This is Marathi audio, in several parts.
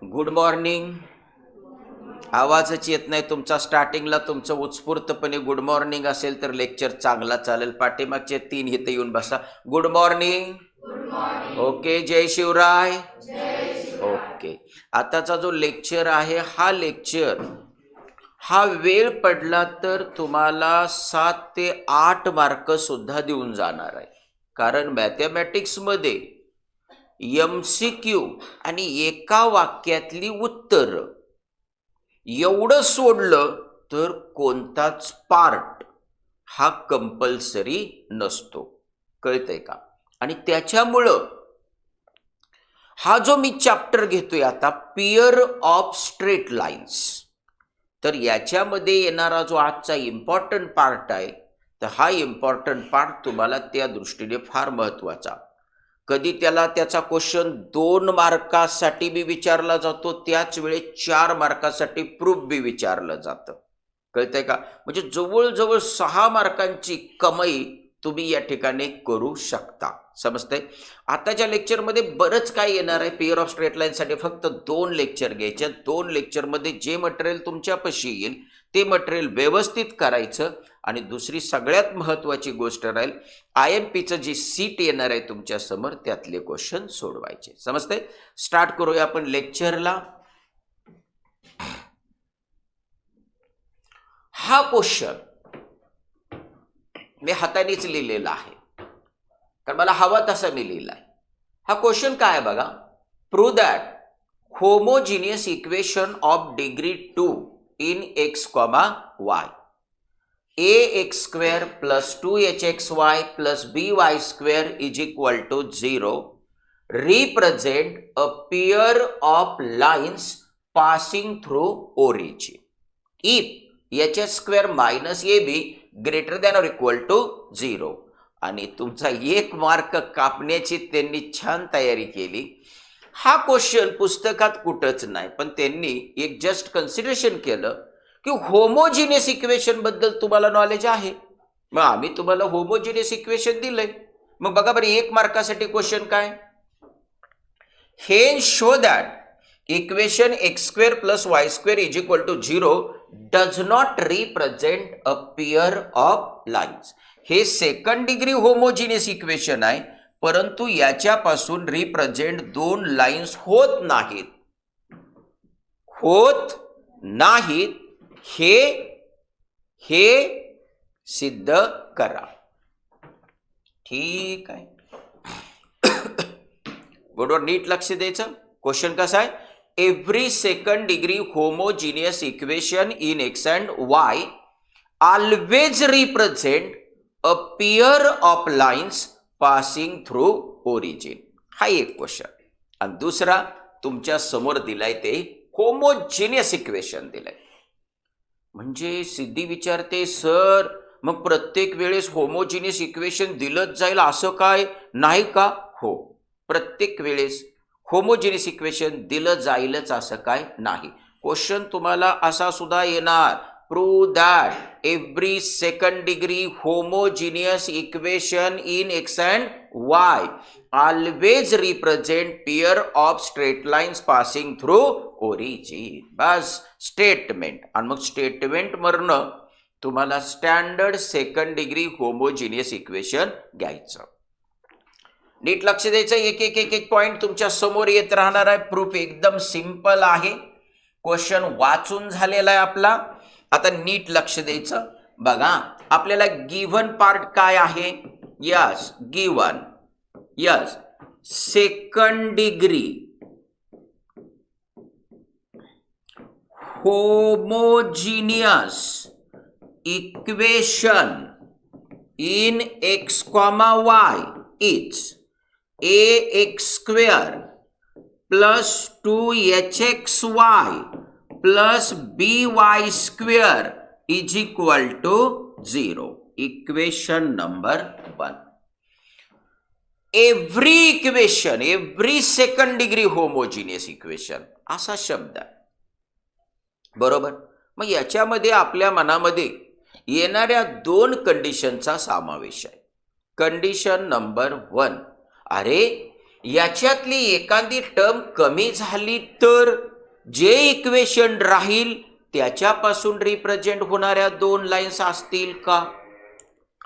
Good morning. आवाजच येत नाही तुमचा. स्टार्टिंगला तुमचं उत्स्फूर्तपणे गुड मॉर्निंग असेल तर लेक्चर चांगला चालेल. पाठीमागचे 3 इथे येऊन बसा. Good morning. ओके. जय शिवराय. ओके. आताचा जो लेक्चर आहे हा वेळ पडला तर तुम्हाला 7 ते 8 मार्क सुद्धा देऊन जाणार आहे. कारण मॅथमॅटिक्समध्ये MCQ आणि एका वाक्यातली उत्तर एवढं सोडलं तर कोणताच पार्ट हा कंपल्सरी नसतो. कळतंय का? आणि त्याच्यामुळं हा जो मी चॅप्टर घेतोय आता, पियर ऑफ स्ट्रेट लाईन्स, तर याच्यामध्ये येणारा जो आजचा इम्पॉर्टंट पार्ट आहे, तर हा इम्पॉर्टंट पार्ट तुम्हाला त्या दृष्टीने फार महत्वाचा. कधी त्याचा क्वेश्चन 2 मार्कासाठी बी विचारला जातो, त्याच वेळेस 4 मार्कासाठी प्रूफ बी विचारलं जातं. कळतंय का? म्हणजे जवळजवळ 6 मार्कांची कमाई तुम्ही या ठिकाणी करू शकता. समजतंय? आताच्या लेक्चरमध्ये बरंच काय येणार आहे. पेअर ऑफ स्ट्रेट लाईनसाठी फक्त 2 लेक्चर घ्यायचे. 2 लेक्चरमध्ये जे मटेरियल तुमच्यापाशी येईल ते मटेरियल व्यवस्थित करायचं. आणि दुसरी सगळ्यात महत्त्वाची गोष्ट राहील, IMPचं जे सीट येणार आहे तुमच्या समोर, त्यातले क्वेश्चन सोडवायचे. समजतंय? स्टार्ट करूया आपण लेक्चरला. हा क्वेश्चन मी हातानेच लिहिलेला आहे, कारण मला हवा तसा मी लिहिलाय. हा क्वेश्चन काय आहे बघा. Prove that homogeneous equation of degree 2 in x, y ax square plus 2hxy plus by square is equal to 0 represent a pair of lines passing through origin if hs square minus ab greater than or equal to 0. आणि तुमचा 1 मार्क कापण्याची त्यांनी छान तयारी केली. हा क्वेश्चन पुस्तकात कुठंच नाही, पण त्यांनी एक जस्ट कन्सिडरेशन केलं की होमोजिनियस इक्वेशन बद्दल तुम्हाला नॉलेज आहे, मग आम्ही तुम्हाला होमोजिनियस इक्वेशन दिलंय. मग बघा बरं, 1 मार्कासाठी क्वेश्चन काय. हे show that equation x square plus y square is equal to 0 does not represent a pair of lines. हे सेकंड डिग्री होमोजिनियस इक्वेशन आहे, परंतु याच्यापासून रिप्रेझेंट 2 लाईन्स होत नाहीत. हे सिद्ध करा. ठीक आहे. बरोबर, नीट लक्ष द्यायचं. क्वेश्चन कसा आहे. Every second degree homogeneous equation in x and y always represent a pair of lines passing through origin. हा एक क्वेश्चन. आणि दुसरा तुमच्या समोर दिलाय ते होमोजिनियस इक्वेशन दिलंय. म्हणजे सिद्धी विचारते, सर मग प्रत्येक वेळेस होमोजिनियस इक्वेशन दिलंच जाईल असं काय नाही का? हो, प्रत्येक वेळेस होमोजिनियस इक्वेशन दिलं जाईलच असं काय नाही. क्वेश्चन तुम्हाला असा सुद्धा येणार, prove that every second degree homogeneous equation in x and y always represent pair of straight lines passing through origin. Bus statement. आणि मग स्टेटमेंट मधनं तुम्हाला standard second degree homogeneous equation घ्यायचं. नीट लक्ष द्यायचं. एक पॉइंट तुमच्या समोर येत राहणार आहे. प्रूफ एकदम सिंपल आहे. क्वेश्चन वाचून झालेला आहे आपला. आता नीट लक्ष द्यायचं. बघा, आपल्याला गिव्हन पार्ट काय आहे. Yes, given. Yes, second degree homogeneous equation in x, y is ax square plus 2hxy plus by square is equal to 0. Equation number 1. Every equation, every second degree homogeneous equation असा शब्द आहे. बरोबर. मग याच्यामध्ये आपल्या मनामध्ये येणाऱ्या 2 कंडिशनचा समावेश आहे. कंडिशन नंबर 1, अरे याच्यातली एखादी टर्म कमी झाली तर जे इक्वेशन राहील त्याच्यापासून रिप्रेझेंट होणाऱ्या दोन लाईन्स असतील का?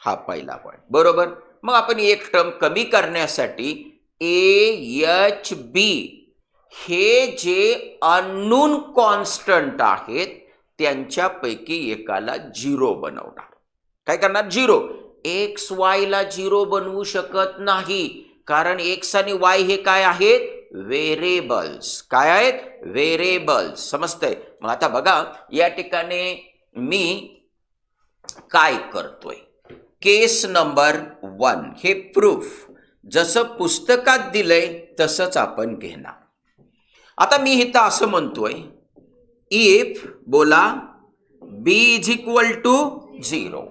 हा पहिला पॉइंट बरोबर. मग आपण एक टर्म कमी करण्यासाठी AHB हे जे अननोन कॉन्स्टंट आहेत त्यांच्यापैकी एकाला 0 बनवणार. काय करणार? 0. एक्स वाय ला 0 बनवू शकत नाही, कारण एक्स आणि वाय हे काय आहेत? व्हेरिएबल्स. काय आहेत? व्हेरिएबल्स. समजतंय? मग आता बघा या ठिकाणी मी काय करतोय. केस नंबर 1 हे प्रूफ जसं पुस्तकात दिलंय तसंच आपण घेणार. आता मी इथं असं म्हणतोय, इफ बोला b इज इक्वल टू 0,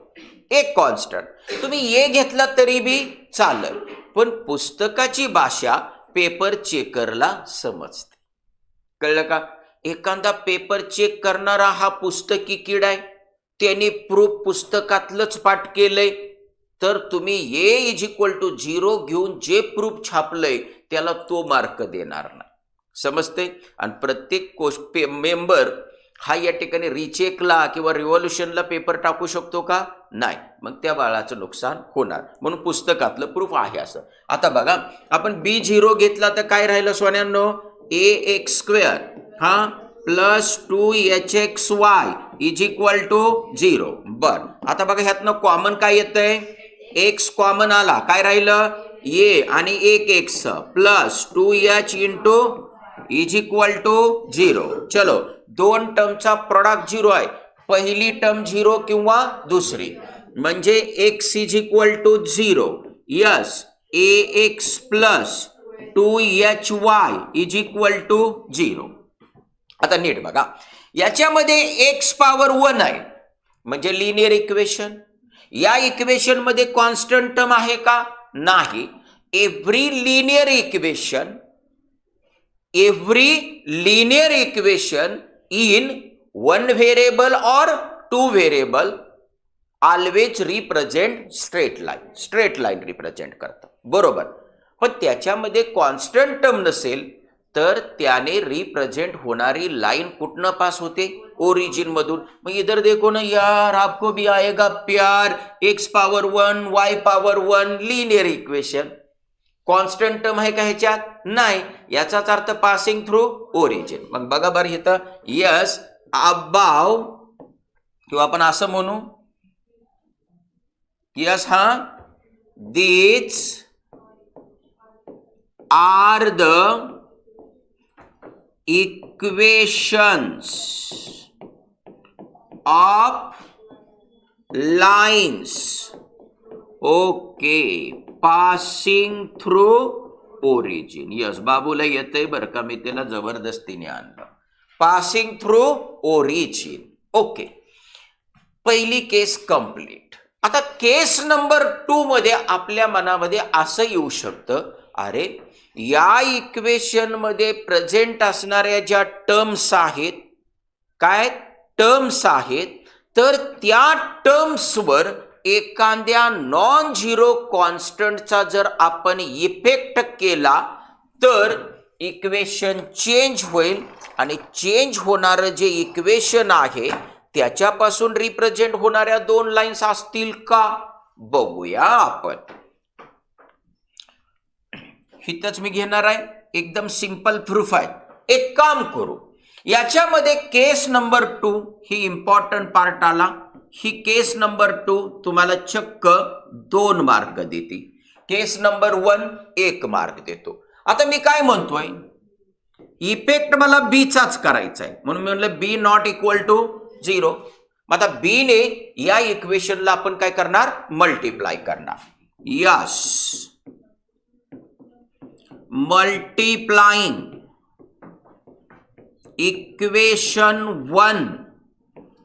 एक कॉन्स्टंट. तुम्ही ए घेतला तरी बी चालेल, पण पुस्तकाची भाषा पेपर चेकरला समजते. कळलं का? एखादा पेपर चेक करणारा हा पुस्तकी किडा आहे, त्याने प्रूफ पुस्तकातलंच पाठ केलंय, तर तुम्ही ए इज इक्वल टू 0 घेऊन जे प्रूफ छापलंय त्याला तो मार्क देणार नाही. समजते? आणि प्रत्येक मेंबर हा या ठिकाणी रिचेकला किंवा रिव्हॉल्युशनला पेपर टाकू शकतो का? नाही. मग त्या बाळाचं नुकसान होणार, म्हणून पुस्तकातलं प्रूफ आहे असं. आता बघा आपण B0 घेतला तर काय राहिलं सोन्यांनो? AX² हा plus 2HXY is equal to 0. बर, आता बघा ह्यातनं कॉमन काय येतंय? एक्स कॉमन आला, काय राहिलं? ए आणि एक x plus 2H into is equal to 0. चलो, दोन टर्मचा प्रोडक्ट 0 आहे. पहिली टर्म 0 किंवा दुसरी, म्हणजे x is equal to 0. Yes, AX plus 2HY is equal to 0. आता नीट बघा, याच्यामध्ये एक्स पॉवर 1 आहे म्हणजे लिनियर इक्वेशन. या इक्वेशन मध्ये कॉन्स्टंट टर्म आहे का? नाही. Every linear equation in one variable or two variable always represent straight line represent करतं. बरोबर. पण त्याच्यामध्ये कॉन्स्टंट टर्म नसेल तर त्याने रिप्रेझेंट होणारी लाईन कुठनं पास होते? ओरिजिन मधून. मग इधर देखो ना यार, आपको भी आएगा प्यार, x power 1 Y power 1 linear equation. Constant term आहे का ह्याच्यात? नाही. याचाच अर्थ पासिंग थ्रू ओरिजिन. मग बघा बरं इथं, यस अबाव, किंवा आपण असं म्हणू, यस हा these are the equations of lines okay passing through origin. Yes, बाबूला येतंय बरं का, मी त्याला जबरदस्तीने आणलं. Passing through origin. ओके, पहिली केस कंप्लीट. आता केस नंबर 2 मध्ये आपल्या मनामध्ये असं येऊ शकतं, अरे या इक्वेशन मध्ये प्रेझेंट असणाऱ्या ज्या टर्म्स आहेत, काय टर्म्स आहेत, तर त्या टर्म्सवर एखाद्या नॉन झिरो कॉन्स्टंटचा जर आपण इफेक्ट केला तर इक्वेशन चेंज होईल, आणि चेंज होणारं जे इक्वेशन आहे त्याच्यापासून रिप्रेझेंट होणाऱ्या दोन लाईन्स असतील का? बघूया आपण. हिथंच मी घेणार आहे, एकदम सिंपल प्रूफ आहे. एक काम करू, याच्यामध्ये केस नंबर 2 ही इम्पॉर्टंट पार्ट आला. ही केस नंबर 2 तुम्हाला चक्क 2 मार्क देते. केस नंबर 1 1 मार्क देतो. आता मी काय म्हणतोय, इफेक्ट मला बी चाच करायचा आहे, म्हणून मी म्हणलं बी नॉट इक्वल टू 0. आता बी ने या इक्वेशनला आपण काय करणार? मल्टिप्लाय करणार. Yes, multiplying equation 1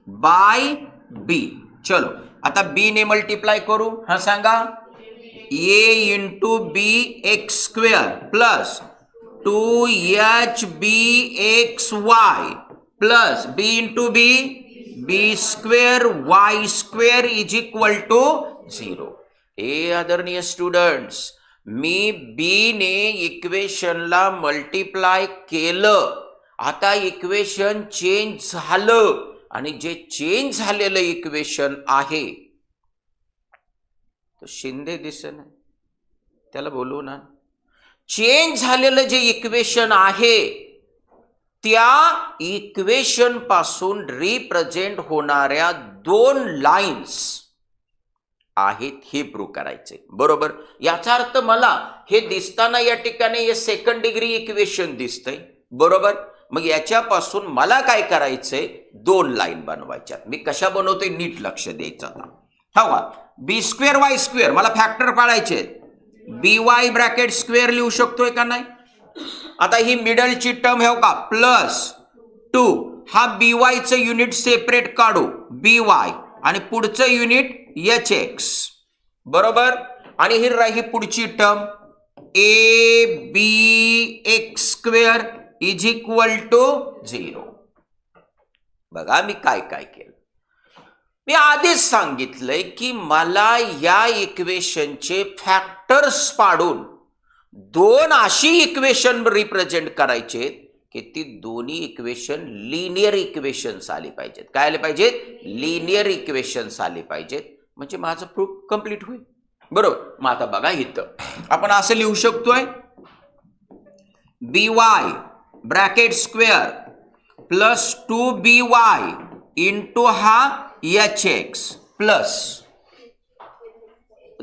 by B. चलो, आता बी ने मल्टिप्लाय करू. हा सांगा, A into B x square plus 2HBXY plus B into B B square Y square is equal to 0. हे आदरणीय स्टुडंट्स, मी बी ने इक्वेशनला मल्टिप्लाय केलं, आता इक्वेशन चेंज झालं आणि जे चेंज झालेलं इक्वेशन आहे तो शिंदे दिसेना, त्याला बोलू ना. चेंज झालेलं जे इक्वेशन आहे त्या इक्वेशन पासून रिप्रेझेंट होणाऱ्या दोन लाईन्स आहेत हे प्रूव्ह करायचे. बरोबर. याचा अर्थ मला हे दिसताना या ठिकाणी हे सेकंड डिग्री इक्वेशन दिसतंय. बरोबर. मग याच्यापासून मला काय करायचंय, दोन लाईन बनवायच्या. मी कशा बनवतोय नीट लक्ष द्यायचं. आता हा बी स्क्वेअर वाय स्क्वेअर मला फॅक्टर पाडायचे, बी वाय ब्रॅकेट स्क्वेअर लिहू शकतोय का नाही. आता ही मिडलची टर्म हे का +2, हा बी वायचं युनिट सेपरेट काढू बी वाय आणि पुढचं युनिट एच एक्स. बरोबर. आणि ही राही पुढची term A B x square is equal to 0. बघा मी काय काय केलं. मी आधीच सांगितलंय की मला या इक्वेशनचे फॅक्टर्स पाडून दोन अशी इक्वेशन रिप्रेझेंट करायचे की ती दोन्ही इक्वेशन लिनियर इक्वेशन्स आली पाहिजेत. काय आले पाहिजेत, लिनियर इक्वेशन्स आले पाहिजेत, म्हणजे माझं प्रूफ कंप्लीट होईल. बरोबर. मग आता बघा इथं आपण असं लिहू शकतोय B Y bracket square +2by into हा एच एक्स प्लस,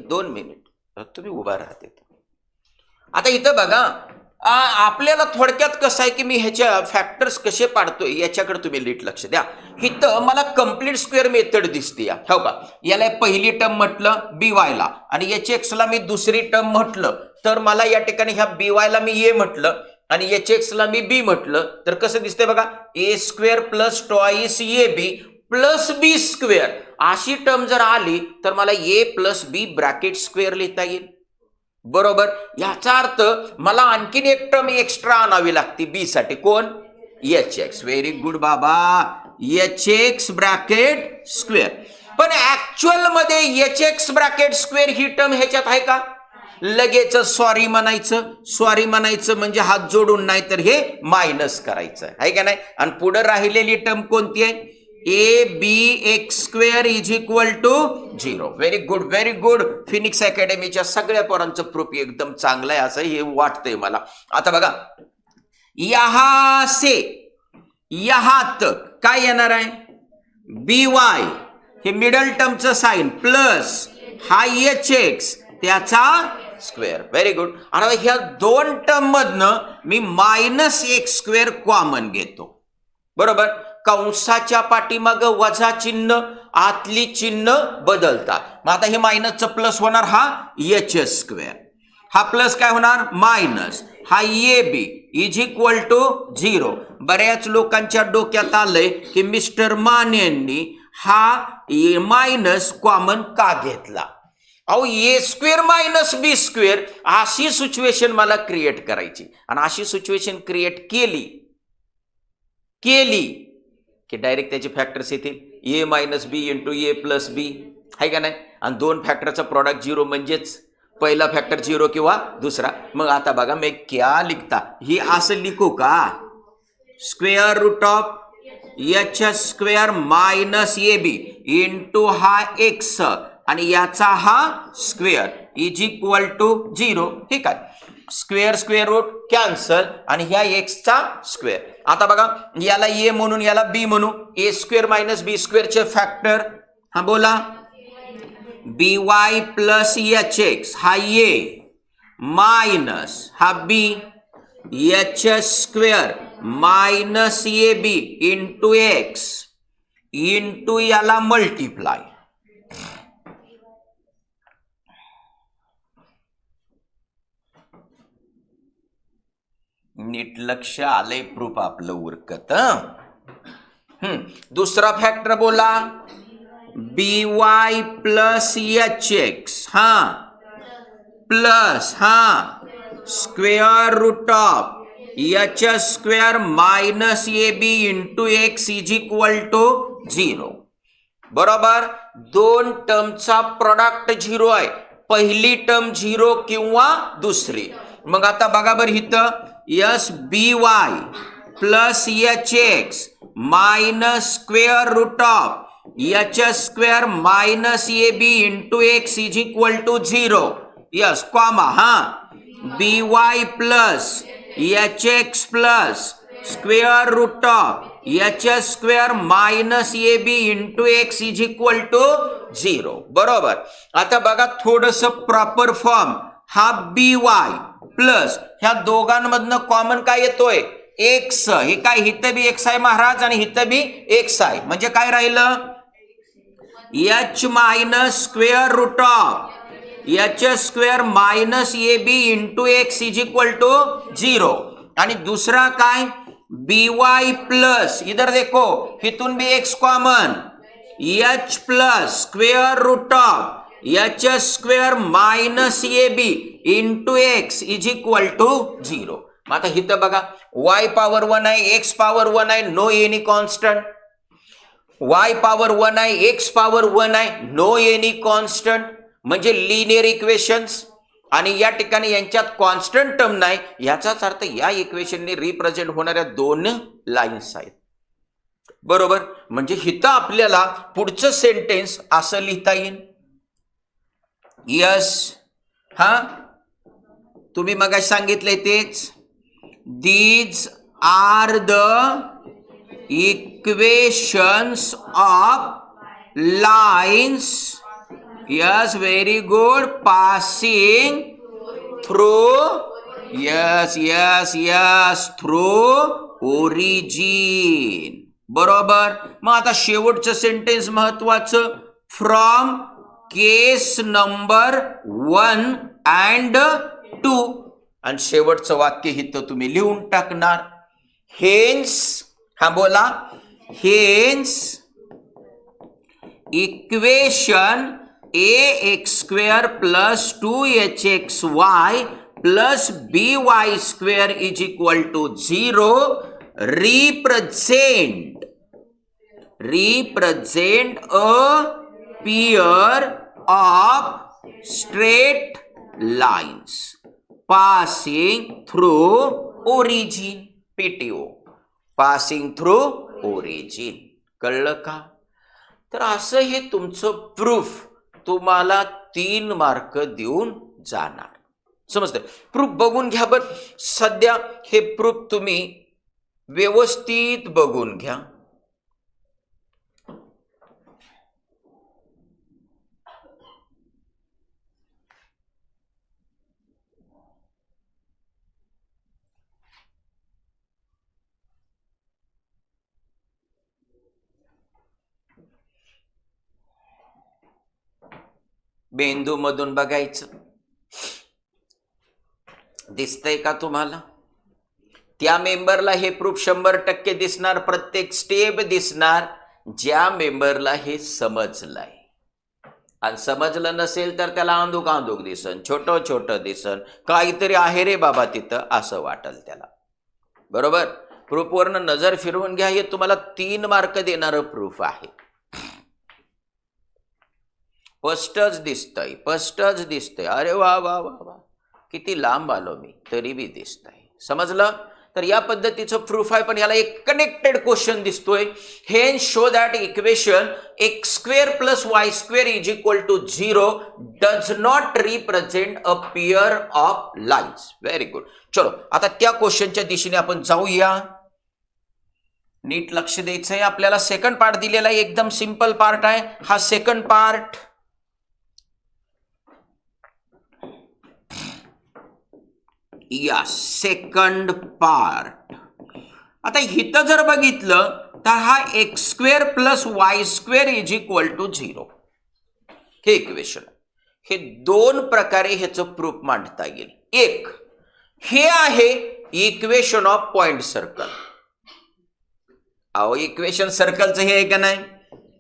2 मिनिट तुम्ही उभा राहते. आता इथं बघा आपल्याला थोडक्यात कसं आहे की मी ह्याच्या फॅक्टर्स कसे पाडतोय याच्याकडे तुम्ही नीट लक्ष द्या. इथं मला कंप्लीट स्क्वेअर मेथड दिसते. हो का, याला पहिली टर्म म्हटलं बी वायला आणि एच एक्सला मी दुसरी टर्म म्हटलं, तर मला या ठिकाणी ह्या बी वायला मी ए म्हटलं आणि एच एक्सला मी बी म्हटलं, तर कसं दिसतंय बघा, A square plus twice A B plus B square अशी टर्म जर आली तर मला A plus B bracket square लिहिता येईल. बरोबर. याचा अर्थ मला आणखीन एक टर्म एक्स्ट्रा आणावी लागते बी साठी. कोण, एच एक्स. व्हेरी गुड बाबा, एच एक्स ब्रॅकेट स्क्वेअर. पण ऍक्च्युअल मध्ये एच एक्स ब्रॅकेट स्क्वेअर ही टर्म ह्याच्यात आहे का, लगेच सॉरी म्हणायचं म्हणजे हात जोडून, नाही तर हे मायनस करायचं आहे का नाही. आणि पुढे राहिलेली टर्म कोणती आहे, A B x square is equal to 0. Very good. Phoenix अकॅडमीच्या सगळ्या पोरांचं प्रूफ एकदम चांगलं आहे असं हे वाटतंय मला. आता बघा यहा से यहा तक काय येणार आहे, बी वाय हे मिडल टर्मचं साइन प्लस हा एच एक्स त्याचा स्क्वेअर. Very good. आणि ह्या दोन टर्म मधनं मी -x² कॉमन घेतो. बरोबर. कंसाच्या पाठीमाग वजा चिन्ह, आतली चिन्ह बदलतात. मग आता हे मायनसचं प्लस होणार हा एच स्क्वेअर, हा प्लस काय होणार मायनस हा A B is equal to 0. बऱ्याच लोकांच्या डोक्यात आलंय की मिस्टर मानेंनी हा मायनस कॉमन का घेतला. अहो ए स्क्वेअर मायनस बी स्क्वेअर अशी सिच्युएशन मला क्रिएट करायची, आणि अशी सिच्युएशन क्रिएट केली की डायरेक्ट त्याचे फॅक्टर्स येतील ए मायनस बी इंटू ए प्लस बी, आहे का नाही. आणि दोन फॅक्टरचा प्रॉडक्ट 0 म्हणजेच पहिला फॅक्टर 0 किंवा दुसरा. मग आता बघा मी क्या लिखता, ही असं लिखू का, square root of H square minus A B into हा एक्स आणि याचा हा स्क्वेअर इज इक्वल टू 0. ठीक आहे. स्क्वेअर रूट कॅन्सल आणि ह्या एक्सचा स्क्वेअर. आता बघा याला ए म्हणून याला बी म्हणू, ए स्क्वेअर मायनस बी स्क्वेअरचे फॅक्टर, हा बोला, B Y plus H X हा ए मायनस हा बी एच स्क्वेअर मायनस ए बी इंटू एक्स इंटू याला मल्टिप्लाय. नीट लक्ष आलंय, प्रूफ आपलं उरकत. दुसरा फॅक्टर बोला, B Y plus H X हा प्लस हा square root of H square minus A B into x is equal to 0. बरोबर. दोन टर्मचा प्रोडक्ट 0 आहे, पहिली टर्म 0 किंवा दुसरी. मग आता बघा बरं इथं yes B Y plus H X minus square root of H square minus A B into x is equal to 0. Yes comma हा B Y plus H X plus square root of H square minus A B into x is equal to 0. बरोबर. आता बघा थोडस प्रॉपर फॉर्म हा बी वाय प्लस ह्या दोघांमधनं कॉमन काय येतोय एक्स. हे काय हिथं बी एक्स आहे महाराज आणि हिथं बी एक्स आहे म्हणजे काय राहिलं H minus square root of H square minus A B into x is equal to 0. आणि दुसरा काय बी वाय प्लस इधर देखो हिथून भी x common H plus square root of H square minus A B into x is equal to 0. मग आता इथं बघा वाय पॉवर 1 आहे एक्स पॉवर 1 आहे no any constant. Y power 1 आहे एक्स पॉवर 1 आहे नो एनी कॉन्स्टंट म्हणजे लिनियर इक्वेशन्स. आणि या ठिकाणी यांच्यात कॉन्स्टंट टर्म नाही याचाच अर्थ या इक्वेशनने रिप्रेझेंट होणाऱ्या दोन लाईन्स आहेत. बरोबर. म्हणजे इथं आपल्याला पुढचं सेंटेन्स असं लिहिता येईल यस हा तुम्ही मगाशी सांगितले तेच these are the equations of lines. Yes, very good. Passing through, yes, through origin. बरोबर. मग आता शेवटचं सेंटेन्स महत्वाचं फ्रॉम केस नंबर 1 and 2. आणि शेवटचं वाक्य इथं तुम्ही लिहून टाकणार हेन्स हा बोला hence equation ax square plus 2hxy plus by square is equal to 0 represent a pair of straight lines passing through origin. PTO passing through origin. कळलं का? तर असं हे तुमचं प्रूफ तुम्हाला 3 मार्क देऊन जाणार. समजतं? प्रूफ बघून घ्या बर. सध्या हे प्रूफ तुम्ही व्यवस्थित बघून घ्या. बिंदू मधून बघायचं. दिसतंय का तुम्हाला? त्या मेंबरला हे प्रूफ 100% दिसणार. प्रत्येक स्टेप दिसणार ज्या मेंबरला हे समजलंय. आणि समजलं नसेल तर त्याला आंदूक दिसन, छोट दिसन, काहीतरी आहे रे बाबा तिथं असं वाटल त्याला. बरोबर. प्रूफवरनं नजर फिरवून घ्या. हे तुम्हाला 3 मार्क देणारं प्रूफ आहे. स्पष्टच दिसतंय. अरे वा वा वा वा किती लांब आलो मी तरी बी दिसतंय. समजलं? तर या पद्धतीचं प्रूफ आहे. पण याला एक कनेक्टेड क्वेश्चन दिसतोय. Hence show that equation x square plus Y square is equal to 0 does not represent a pair of lines. Very good. चलो आता त्या क्वेश्चनच्या दिशेने आपण जाऊया. नीट लक्ष द्यायचंय आपल्याला. सेकंड पार्ट दिलेला आहे. एकदम सिंपल पार्ट आहे हा सेकंड पार्ट. या सेकंड पार्ट. आता इथं जर बघितलं तर हा x square plus Y square is equal to 0 हे इक्वेशन. हे 2 प्रकारे ह्याचं प्रूफ मांडता येईल. एक हे आहे इक्वेशन ऑफ पॉइंट सर्कल. अहो इक्वेशन सर्कलचं हे आहे का नाही?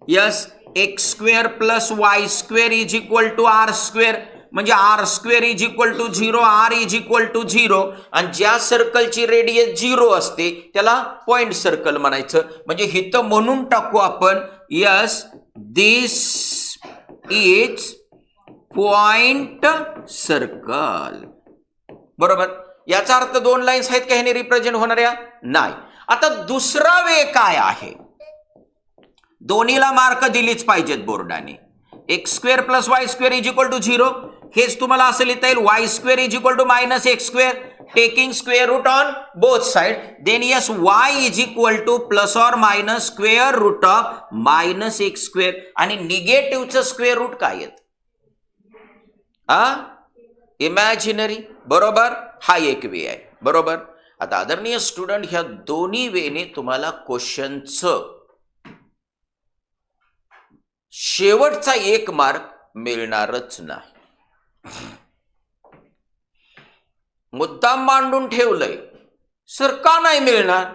Yes. X square plus Y square is equal to R square म्हणजे R square is equal to 0 R is equal to 0. आणि ज्या सर्कलची रेडियस 0 असते त्याला पॉइंट सर्कल म्हणायचं. म्हणजे इथं म्हणून टाकू आपण yes this is point circle. बरोबर. याचा अर्थ दोन लाईन्स आहेत का ह्याने रिप्रेझेंट होणाऱ्या? नाही. आता दुसरा वे काय आहे? दोन्हीला मार्क दिलीच पाहिजेत बोर्डाने. X square plus Y square is equal to 0. हेच तुम्हाला असं लिहिता येईल y square is equal to minus x square taking square root on both side. Then yes y is equal to plus or minus square root of minus x square. आणि निगेटिव्हचं स्क्वेअर रूट काय येत? इमॅजिनरी. बरोबर. हा एक वे आहे. बरोबर. आता आदरणीय स्टुडंट, ह्या दोन्ही वेने तुम्हाला क्वेश्चनचं शेवटचा 1 मार्क मिळणारच नाही. मुद्दाम मांडून ठेवलंय. सर का नाही मिळणार?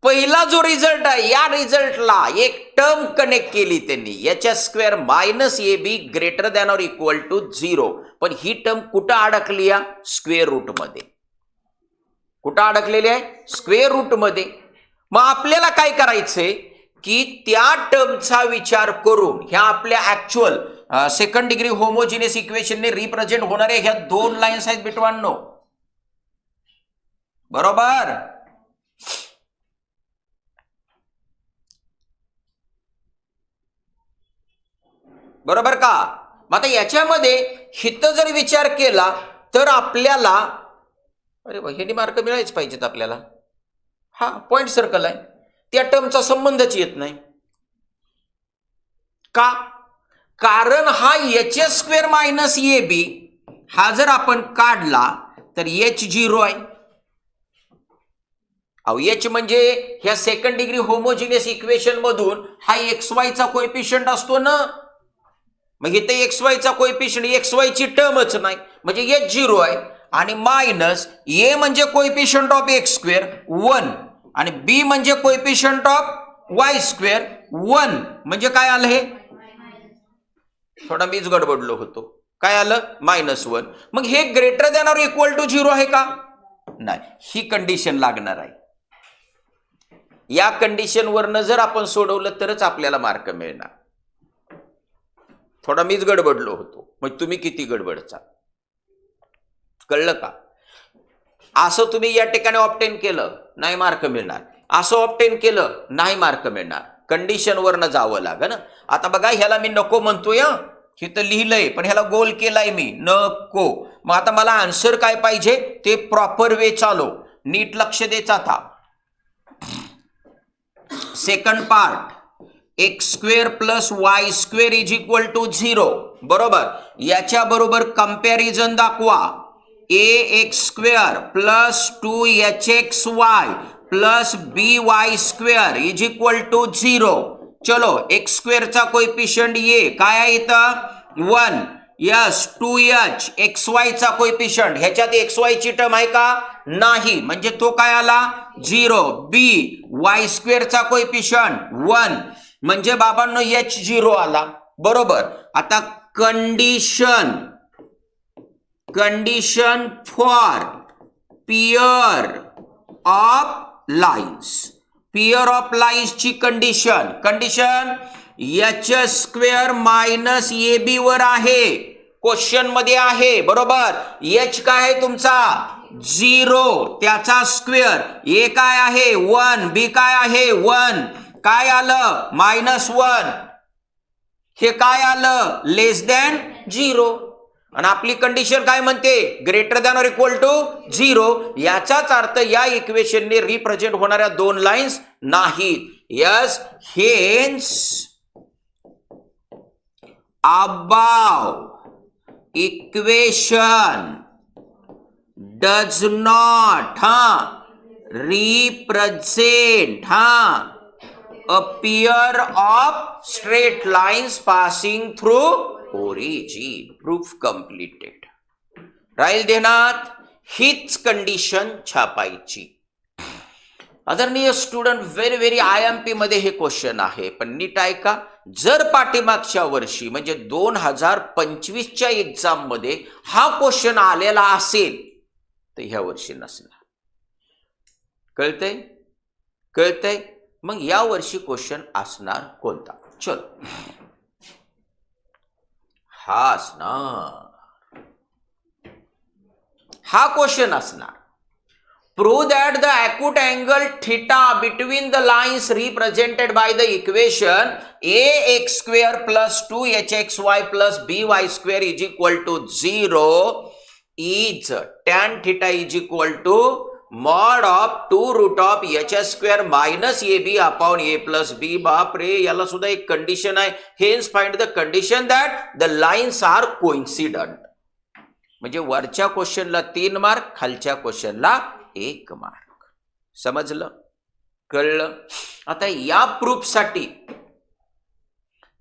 पहिला जो रिझल्ट आहे या रिझल्टला एक टर्म कनेक्ट केली त्यांनी, याच्या square minus A b greater than or equal to 0. पण ही टर्म कुठं अडकली? या स्क्वेअर रूट मध्ये. कुठं अडकलेली आहे? स्क्वेअर रूट मध्ये. मग आपल्याला काय करायचंय की त्या टर्मचा विचार करून ह्या आपल्या ऍक्च्युअल सेकंड डिग्री होमोजिनियस इक्वेशनने रिप्रेझेंट होणाऱ्या ह्या दोन लाईन्स आहेत मित्रांनो. बरोबर. बरोबर का? मग आता याच्यामध्ये हित जर विचार केला तर आपल्याला अरे ह्यानी मार्क मिळायच पाहिजेत आपल्याला. हा पॉइंट सर्कल आहे, त्या टर्मचा संबंधच येत नाही. का? कारण हा एच स्क्वेअर मायनस ए बी हा जर आपण काढला तर एच 0 आहे. एच म्हणजे ह्या सेकंड डिग्री होमोजिनियस इक्वेशन मधून हा एक्स वाय चा कोएफिशियंट असतो ना. मग इथे एक्स वाय चा कोएफिशियंट एक्स वाय ची टर्मच नाही, म्हणजे एच 0 आहे. आणि मायनस ए म्हणजे कोएफिशियंट ऑफ एक्स स्क्वेअर 1 आणि बी म्हणजे कोएफिशियंट ऑफ वाय स्क्वेअर 1. म्हणजे काय आलं? हे थोडा मीच गडबडलो होतो. काय आलं? -1. मग हे greater than or equal to 0 आहे का? नाही. ही कंडिशन लागणार आहे. या कंडिशन वरनं जर आपण सोडवलं तरच आपल्याला मार्क मिळणार. थोडा मीच गडबडलो होतो. मग तुम्ही किती गडबडचा? कळलं का? असं तुम्ही या ठिकाणी ऑब्टेन केलं नाही मार्क मिळणार, असं ऑब्टेन केलं नाही मार्क मिळणार. कंडिशन वरनं जावं लागेल. आता बघा ह्याला मी नको म्हणतोय, हे तर लिहिलंय पण ह्याला गोल केलाय मी नको. मग आता मला आन्सर काय पाहिजे ते प्रॉपर वे चालव. नीट लक्ष द्यायचा था. Second part X square plus Y square is equal to 0. बरोबर. याच्या बरोबर कंपॅरिझन दाखवा. A X square plus 2hxy plus by square is equal to 0. चलो एक्स स्क्वेअरचा कोएफिशियंट ये काय आहे इथं 1. यस 2h xy चा कोएफिशियंट, ह्याच्यात xy ची टर्म आहे का? नाही, म्हणजे तो काय आला 0. बी वाय स्क्वेअरचा कोएफिशियंट 1 म्हणजे बाबांनो h 0 आला. बरोबर. आता condition for pair of lines. Pair of lines ची कंडिशन एच स्क्वेअर मायनस ए बी वर आहे, क्वेश्चन मध्ये आहे. बरोबर. एच काय आहे तुमचा 0, त्याचा स्क्वेअर. ए काय आहे 1, बी काय आहे 1. काय आलं -1. हे काय आलं लेस दॅन 0. आणि आपली कंडिशन काय म्हणते? Greater than or equal to 0. याचाच अर्थ या इक्वेशनने रिप्रेझेंट होणाऱ्या दोन लाईन्स नाहीत. Yes hence above equation does not represent a pair of straight lines passing through origin. Proof completed. राहील ध्यानात, हीच कंडिशन छापायची. आदरणीय स्टुडंट, व्हेरी IMP मध्ये हे क्वेश्चन आहे, पण नीट ऐका. जर पाठीमागच्या वर्षी म्हणजे 2025च्या एक्झाम मध्ये हा क्वेश्चन आलेला असेल तर ह्या वर्षी नसणार. कळतंय? मग या वर्षी क्वेश्चन असणार कोणता? चल हा असणार, हा क्वेश्चन असणार. Prove that the acute angle theta between the lines represented by the equation ax square plus 2hxy plus by square is equal to 0 is tan theta is equal to mod of 2 root of h square minus ab upon a plus b. बाप रे, याला सुद्धा एक कंडिशन आहे. Hence find the condition that the lines are coincident. म्हणजे वरच्या क्वेश्चनला 3 मार्क, खालच्या क्वेश्चनला 1 मार्क. समजलं, कळलं? आता या प्रूफसाठी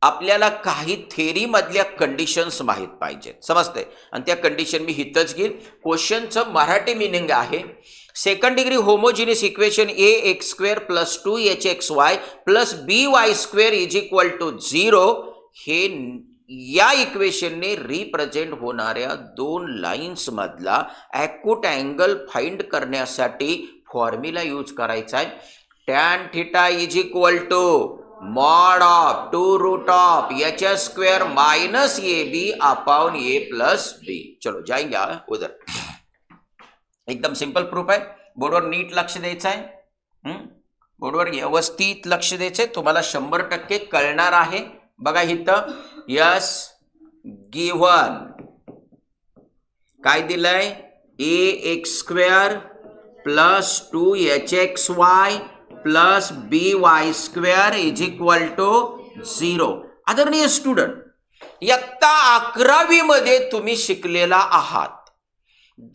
आपल्याला काही थेरी मधल्या कंडिशन्स माहित पाहिजेत. समजतंय? आणि त्या कंडिशन मी हितच घेईन. क्वेश्चनचं मराठी मिनिंग आहे, second degree homogeneous equation A X square plus 2hxy plus by square is equal to 0 हे या इक्वेशनने रिप्रेझेंट होणाऱ्या 2 लाईन्स मधला ॲक्यूट अँगल फाइंड करण्यासाठी फॉर्म्युला यूज करायचा आहे. Tan theta is equal to mod of 2 root of H square minus A B upon A plus B. चलो जाएंगे उधर. एकदम सिंपल प्रूफ आहे. बोर्डवर नीट लक्ष द्यायचं आहे, बोर्डवर व्यवस्थित लक्ष द्यायचंय, तुम्हाला 100% कळणार आहे. बघा इथं यस गिव्हन काय दिलंय, A X square plus 2hxy plus by square is equal to 0. आदरणीय स्टुडंट, इयत्ता 11वी मध्ये तुम्ही शिकलेला आहात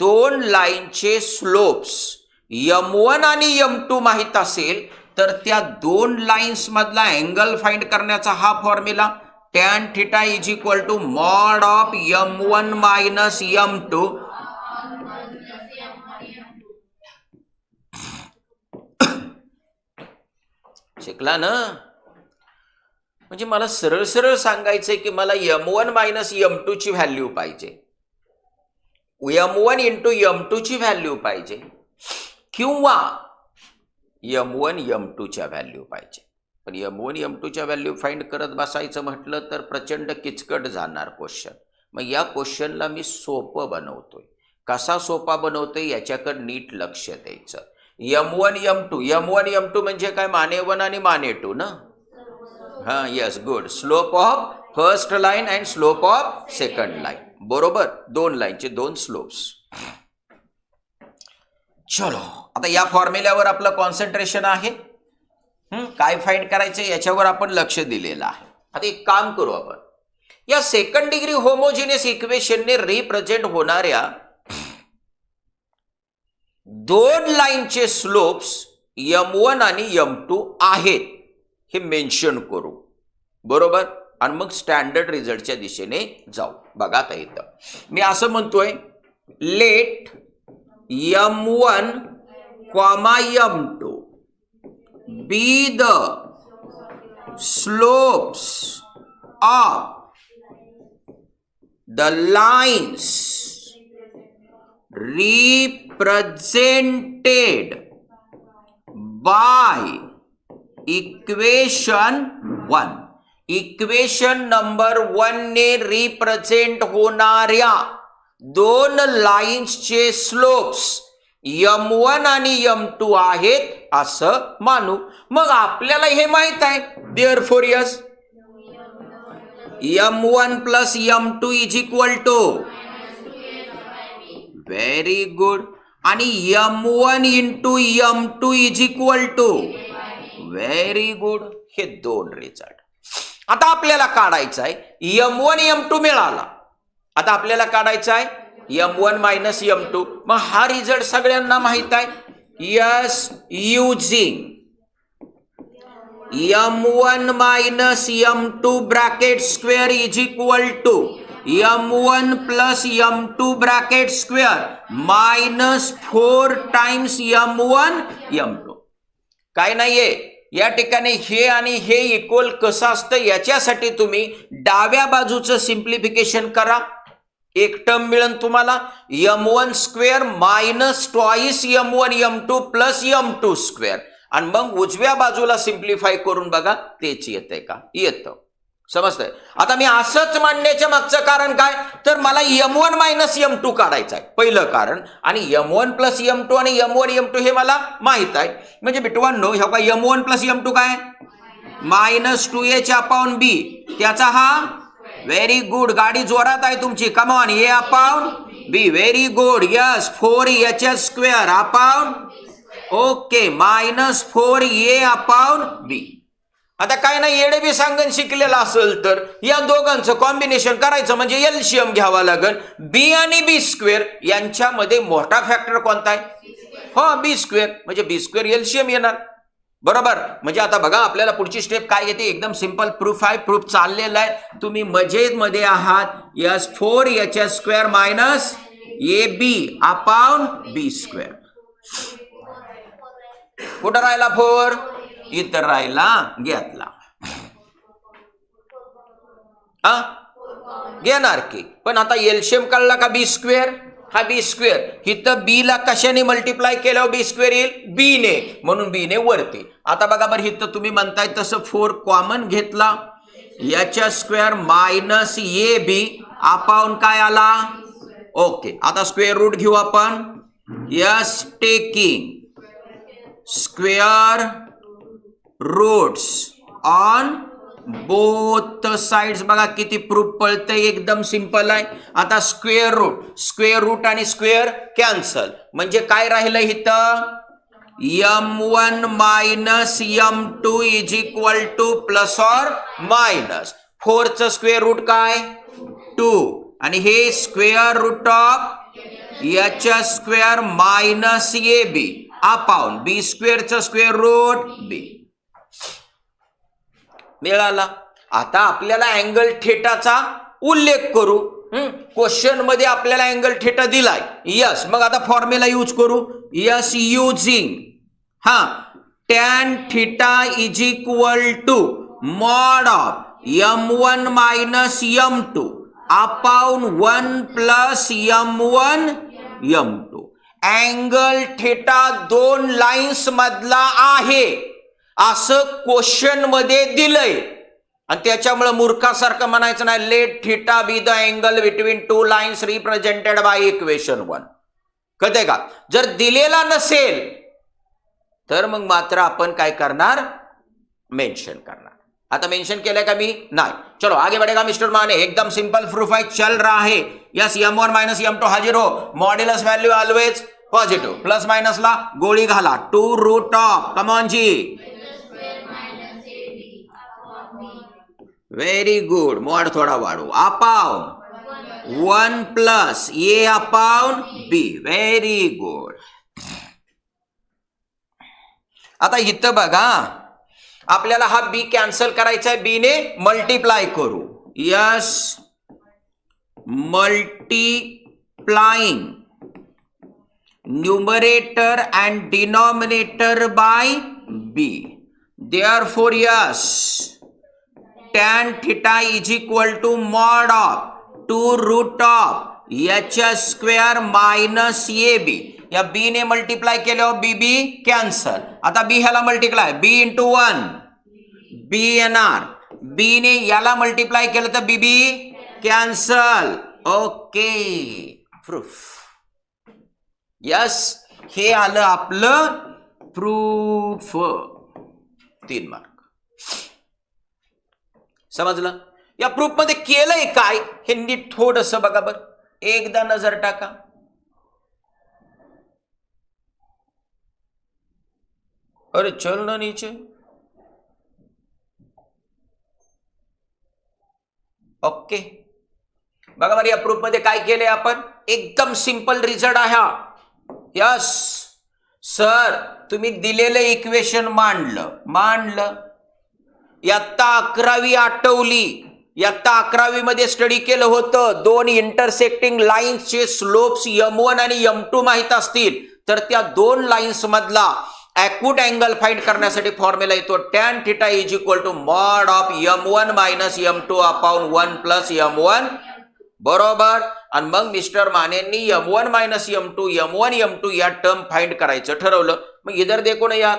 2 लाईनचे स्लोप्स m1 आणि m2 माहित असेल तर त्या 2 लाईन्स मधला अँगल फाइंड करण्याचा हा formula tan theta is equal to mod of m1 minus m2 शिकला ना. म्हणजे मला सरळ सरळ सांगायचंय की मला m1 मायनस m2 ची व्हॅल्यू पाहिजे, m1 इंटू m2 ची व्हॅल्यू पाहिजे किंवा m1 m2 च्या व्हॅल्यू पाहिजे. पण m1 m2 च्या व्हॅल्यू फाइंड करत बसायचं म्हटलं तर प्रचंड किचकट जाणार क्वेश्चन. मग या क्वेश्चनला मी सोपं बनवतोय. कसा सोपा बनवतोय याच्याकडे नीट लक्ष द्यायचं. m1 m2 म्हणजे काय, माने 1 आणि माने 2 ना. हां, yes, good. Slope of first line and slope of second line. बरोबर, 2 लाईनचे 2 स्लोप्स. चलो, आता या फॉर्म्युल्यावर आपलं कॉन्सन्ट्रेशन आहे. काय फाइंड करायचं याच्यावर आपण लक्ष दिलेलं आहे. आता एक काम करू आपण, या सेकंड डिग्री होमोजिनियस इक्वेशनने रिप्रेझेंट होणाऱ्या 2 लाईनचे स्लोप्स m1 आणि m2 आहेत हे मेन्शन करू. बरोबर, आणि मग स्टँडर्ड रिझल्टच्या दिशेने जाऊ. बघा आता इथं मी असं म्हणतोय, late m1, m2 be the slopes of the lines represented by equation 1. Equation number 1 ने रिप्रेझेंट होणाऱ्या 2 लाईन्सचे स्लोप्स m1 आणि m2 आहेत असं मानू. मग आपल्याला हे माहित आहे, therefore yes m1 plus m2 is equal to, very good, आणि m1 into m2 is equal to, very good. हे 2 रिझल्ट आता आपल्याला काढायचं आहे. m1 m2 मिळाला, आता आपल्याला काढायचा आहे m1 मायनस m2. मग हा रिझल्ट सगळ्यांना माहित आहे. Yes, using m1 minus m2 bracket square is equal to m1 plus m2 bracket square minus 4 times m1 m2. काय नाहीये या ठिकाणी, हे आणि हे इक्वल कसं असतं याच्यासाठी तुम्ही डाव्या बाजूचं सिंप्लिफिकेशन करा. एक टर्म मिळेल तुम्हाला m1 square minus twice m1 m2 plus m2 square, आणि मग उजव्या बाजूला सिंप्लिफाय करून बघा तेच येतंय का, येतं. समजतंय? आता मी असंच मांडण्याच्या मागचं कारण काय, तर मला m1 मायनस m2 काढायचं आहे पहिलं कारण, आणि m1 प्लस m2 आणि m1 m2 हे मला माहित आहे. म्हणजे मित्रांनो ह्या का m1 प्लस m2 काय मायनस 2h अपॉन b, त्याचा हा व्हेरी गुड, गाडी जोरात आहे तुमची, come on, a upon b, very good, yes, 4h square upon, okay, minus 4a upon b. आता काय नाही येडे बी सांगून शिकलेला असेल तर या दोघांचं कॉम्बिनेशन करायचं म्हणजे एलसीएम घ्यावा लागेल. बी आणि बी स्क्वेअर यांच्यामध्ये मोठा फॅक्टर कोणता आहे, हो बी स्क्वेअर, म्हणजे बी स्क्वेअर एलसीएम येणार, बरोबर. म्हणजे आता बघा आपल्याला पुढची स्टेप काय येते, एकदम सिंपल प्रूफ आहे, प्रूफ चाललेला आहे, तुम्ही मजेमध्ये आहात. Yes, 4h square minus ab upon b square. कुठं राहिला 4, इतर राहिला घेतला, घेणार की. पण आता एलसीएम काढला का बी स्क्वेअर, हा बी स्क्वेअर इथं बी ला कशाने मल्टिप्लाय केल्यावर बी स्क्वेअर येईल, बी ने, म्हणून बी ने वरती. आता बघा बरं इथं तुम्ही म्हणताय तसं 4 कॉमन घेतला, याच्या स्क्वेअर मायनस ए बी अपॉन काय आला, ओके. आता स्क्वेअर रूट घेऊ आपण, yes, taking square roots on both sides. बघा किती प्रूफ पळतंय, एकदम सिंपल आहे. आता स्क्वेअर रूट आणि स्क्वेअर कॅन्सल, म्हणजे काय राहिलं इथं, m1 minus m2 is equal to plus और मायनस 4 चं स्क्वेअर रूट काय 2, आणि हे square root of h square minus A B upon B स्क्वेअरचं स्क्वेअर रूट b मिळाला. आता आपल्याला अँगल थीटाचा उल्लेख करू. क्वेश्चन मध्ये आपल्याला अँगल थीटा दिलाय, यस. मग आता फॉर्म्युला यूज करू, yes, using tan theta is equal to mod of m1 minus m2 upon 1 plus m1 m2. Angle theta दोन लाईन्स मधला आहे असं क्वेश्चन मध्ये दिलंय, आणि त्याच्यामुळे मूर्खासारखं म्हणायचं नाही, let theta be the angle between two lines represented by equation 1. कळतंय का? जर दिलेला नसेल तर मग मात्र आपण काय करणार, मेन्शन करणार. आता मेंशन केलंय का मी, नाही. चलो आगे बढ़ेगा मिस्टर माने, एकदम सिंपल प्रूफ है, चल रहा है. यस, m1 माइनस m2 हा 0, modulus value always positive, plus minus ला गोळी घाला, 2 रूट ऑफ, कम ऑन जी, व्हेरी गुड, मॉड थोडा वाढू, upon 1 plus a upon b, very good. आता इथं बघा आपल्याला हा बी कॅन्सल करायचा आहे, बी ने मल्टिप्लाय करू. Yes, multiplying numerator and denominator by b. Therefore yes, tan theta is equal to mod of 2 root of h square minus A b. या बी ने मल्टिप्लाय केल्यावर बी बी कॅन्सल. आता बी ह्याला मल्टिप्लाय, बी इंटू 1 बी येणार, बी ने याला मल्टिप्लाय केलं तर बी बी कॅन्सल. Okay, proof. यस, हे आलं आपलं प्रूफ. 3 मार्क. समजलं? या प्रूफ मध्ये केलंय काय हे नीट थोडंसं बघा बर, एकदा नजर टाका. अरे चल ना नीचे. ओके, बघा बरं या प्रूफ मध्ये काय केलंय आपण, एकदम सिंपल रिझल्ट आहे. यस सर, तुम्ही दिलेलं इक्वेशन मांडलं. इयत्ता 11वी आठवली, इयत्ता 11वी मध्ये स्टडी केलं होतं. 2 इंटरसेक्टिंग लाईन्सचे स्लोप्स m1 आणि m2 माहित असतील तर त्या 2 लाईन्स मधला ॲक्यूट अँगल फाइंड करण्यासाठी फॉर्म्युला येतो tan theta is equal to mod of m1 minus m2 upon 1 plus m1, बरोबर. आणि मग mister मानेंनी m1 minus m2 m1 m2 या टर्म फाइंड करायचं ठरवलं. मग इधर देखो ना यार,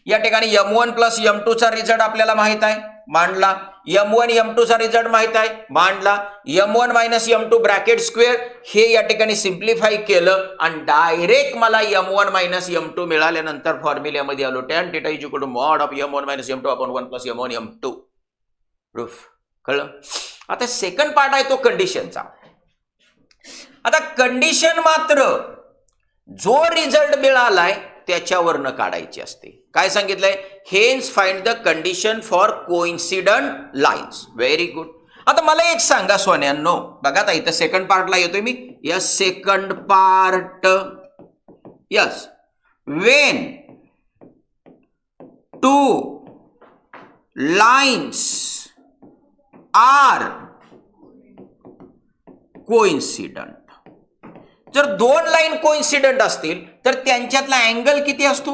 या ठिकाणी m1 प्लस m2 चा रिझल्ट आपल्याला माहित आहे, मांडला. M1 M2 चा रिझल्ट माहित आहे, मांडला. M1 minus M2 bracket square हे या ठिकाणी सिम्प्लिफाय केलं आणि डायरेक्ट मला M1 मायनस M2 मिळाल्यानंतर फॉर्म्युल्यामध्ये आलो tan θ is equal to mod of M1 minus M2 upon 1 plus M1 M2. Proof कळलं. आता सेकंड पार्ट आहे तो कंडिशनचा. आता कंडिशन मात्र जो रिझल्ट मिळालाय त्याच्यावरनं काढायची असते. काय सांगितलंय, hence find the condition for coincident lines. Very good. आता मला एक सांगा सोन्यांनो, बघा आता इथं सेकंड पार्टला येतोय मी. Yes, second part. Yes, when two lines are coincident. जर दोन लाईन कोइन्सिडंट असतील तर त्यांच्यातला अँगल किती असतो?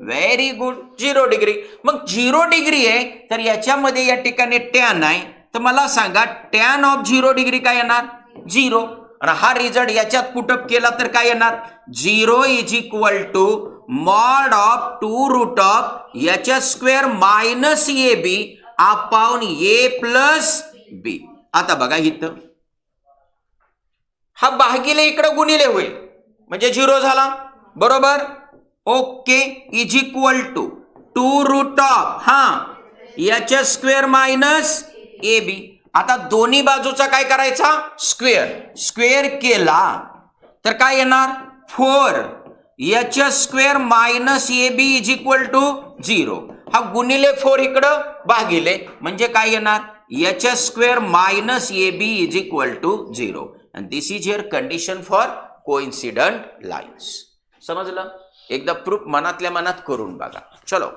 Very good, 0 degree. मग 0 डिग्री आहे तर याच्यामध्ये या ठिकाणी टॅन आहे, तर मला सांगा टॅन ऑफ 0 डिग्री काय येणार? 0. आणि हा रिझल्ट याच्यात पुटअप केला तर काय येणार? 0 is equal to mod of 2 root of याच्या square minus AB upon A plus B. आता बघा इथं हा भागिले इकडे गुणिले होईल म्हणजे 0 झाला, बरोबर. Okay, is equal to 2 root of याच्या स्क्वेअर मायनस AB. आता दोन्ही बाजूचा काय करायचा? स्क्वेअर. स्क्वेअर केला तर काय येणार? 4 याच्या square minus AB is equal to 0. हा गुणिले 4 इकडं भागिले म्हणजे काय येणार? याच्या square minus AB is equal to 0. and this is your condition for coincident lines. समजलं? एकदा प्रूफ मनातल्या मनात करून बघा. चलो,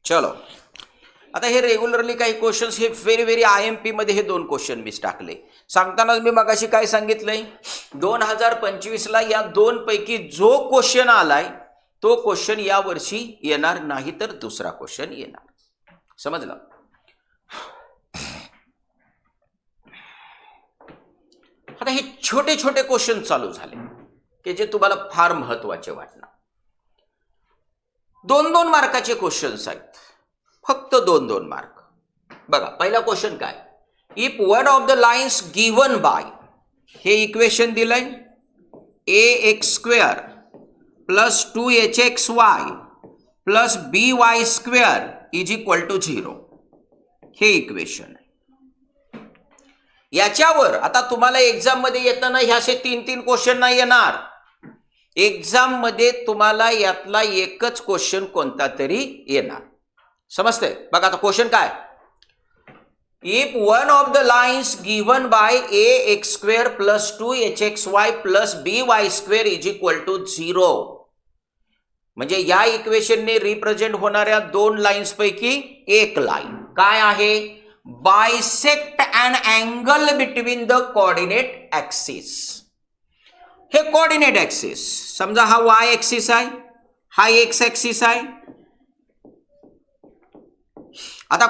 चलो, आता हे रेग्युलरली काही क्वेश्चन्स हे व्हेरी IMP मध्ये हे 2 क्वेश्चन मी टाकले. सांगताना मी मगाशी काय सांगितलंय, 2025 ला या 2 पैकी जो क्वेश्चन आलाय तो क्वेश्चन या वर्षी येणार नाही तर दुसरा क्वेश्चन येणार. समजलं? आता हे छोटे छोटे क्वेश्चन चालू झाले की जे तुम्हाला फार महत्वाचे वाटणार. 2-2 मार्काचे क्वेश्चन्स आहेत, फक्त 2-2 मार्क. बघा पहिला क्वेश्चन काय, if one of the lines given by, हे इक्वेशन दिलंय ax² plus 2hxy plus by² is equal to 0, हे इक्वेशन आहे. याच्यावर आता तुम्हाला एक्झाम मध्ये येताना ह्याचे 3-3 क्वेश्चन नाही येणार. एक्झाम मध्ये तुम्हाला यातला एकच क्वेश्चन कोणता तरी येणार. समजतंय? बघा आता क्वेश्चन काय, if one of the lines given by ax² plus 2hxy plus by² is equal to 0, म्हणजे या इक्वेशनने रिप्रेझेंट होणाऱ्या 2 लाईन्स पैकी एक लाईन काय आहे, bisect and angle between the coordinate axis. हे कोऑर्डिनेट ऍक्सिस समजा हा y ऍक्सिस आहे, हा x ऍक्सिस आहे. आता